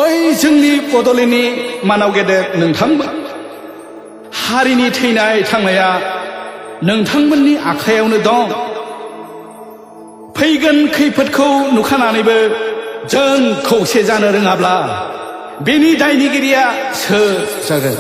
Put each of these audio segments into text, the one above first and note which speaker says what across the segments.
Speaker 1: ओइ जोंनि बड'लेण्डनि मानाव गेदेर नोंथांमोन हारिनि थैनाय थांनाया नोंथांमोननि आखायावनो दं। फैगोन खैफोदखौ नुखानानैबो जों खौसे जानो रोङाब्ला बेनि दायनिगिरिया सोर जागोन?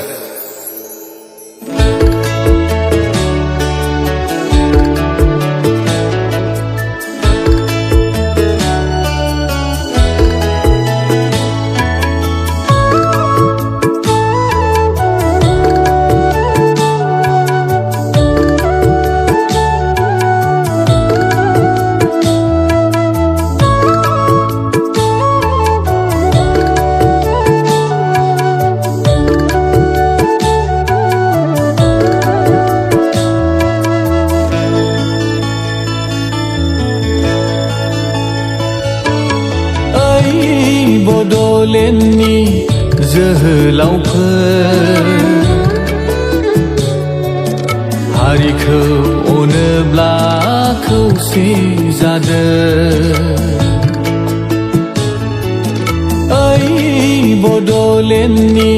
Speaker 2: बड'लेण्डनि जोहोलावफोर हारिखौ अनोब्ला खौसे जादों। ओइ बड'लेण्डनि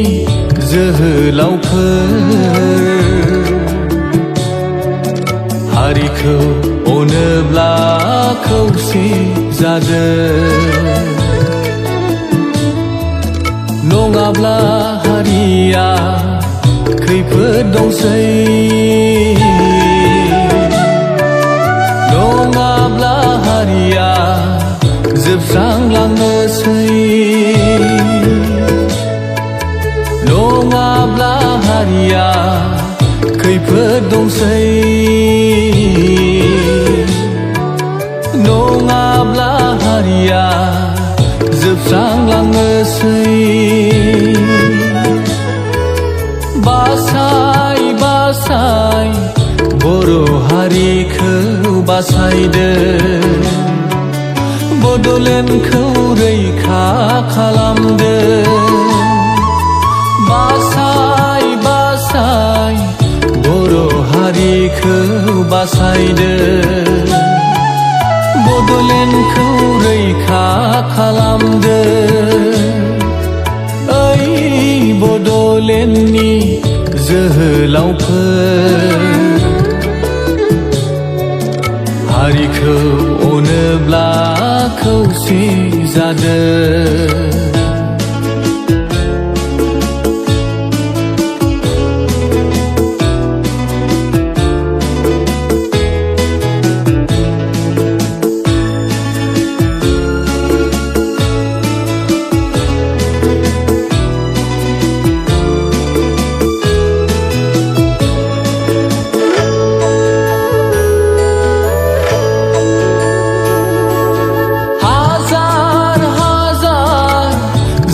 Speaker 2: जोहोलावफोर हारिखौ अनोब्ला खौसे जादों। नङाब्ला हारिया खैफोद दंसै, नङाब्ला हारिया जोबस्रांलांनोसै, नङाब्ला हारिया खैफोद दंसै, नङाब्ला हारिया जोबस्रांलांनोसै। बासाय बासाय बर' हारिखौ बासायदो, बड'लेण्डखौ रैखा खालामदो। बासाय बासाय बर' हारिखौ बासायदो, बड'लेण्डखौ रैखा खालामदो। ओइ बड'लेण्डनि जोहोलावफोर हारिखौ अनोब्ला खौसे जादों।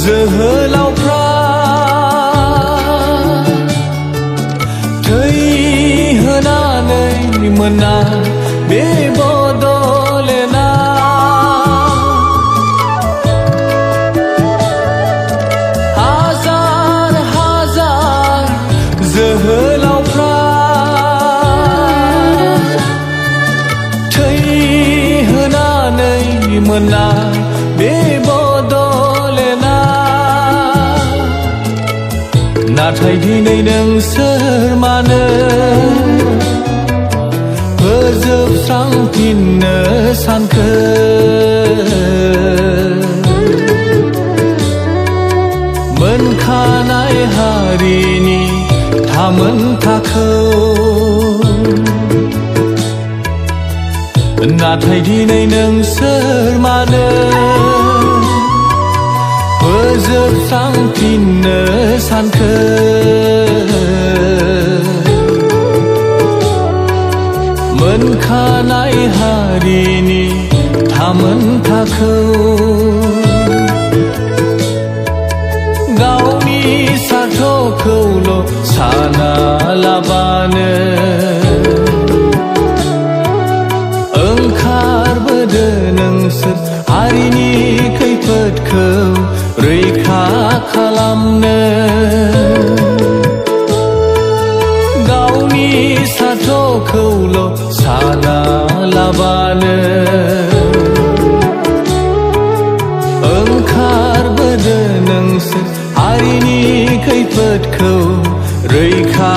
Speaker 2: जोहोलावफ्रा थै होनानै मोना बे बड'लेण्डआ, हाजार हाजार जोहोलावफ्रा थै होनानै मोना बे नाथाय दिनै नोंसोर मानो फोजोबस्रांफिननो सानखो? मोनखानाय हारिनि थामोनथाखौ नाथाय दिनै नोंसोर मानो फोजोबस्रांफिननो सानखो? मोनखानाय हारिनि थामोनथाखौ गावनि सार्थखौल' सानालाबानो ओंखारबोदो नोंसोर हारिनि खैफोदखौ रैखा खालामनो। गावनि सार्थखौल' सानालाबानो ओंखारबोदो नों हारिनि खैफोदखौ रैखा